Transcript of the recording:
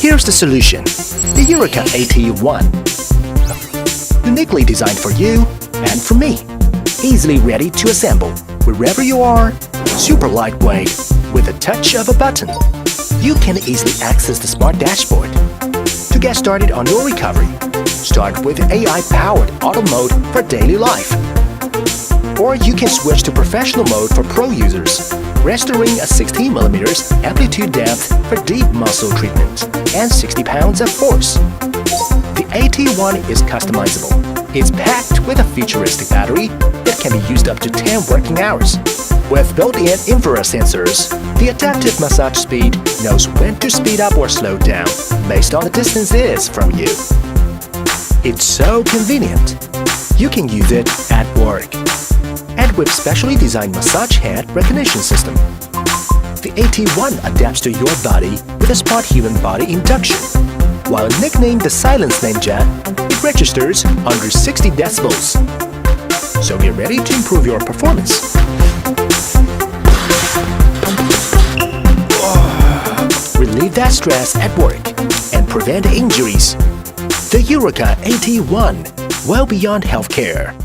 Here's the solution: the Urikar AT1. Uniquely designed for you and for me. Easily ready to assemble wherever you are. Super lightweight with a touch of a button. You can easily access the smart dashboard. To get started on your recovery, start with AI-powered auto mode for daily life. Or you can switch to professional mode for pro users, restoring a 16mm amplitude depth for deep muscle treatment and 60 pounds of force. The AT1 is customizable. It's packed with a futuristic battery that can be used up to 10 working hours. With built-in infrared sensors, the adaptive massage speed knows when to speed up or slow down based on the distance it is from you. It's so convenient. You can use it at work. And with specially designed massage head recognition system. The AT1 adapts to your body with a smart human body induction. While nicknamed the Silence Ninja, it registers under 60 decibels. So get ready to improve your performance. Relieve that stress at work and prevent injuries. The Urikar AT1, well beyond healthcare.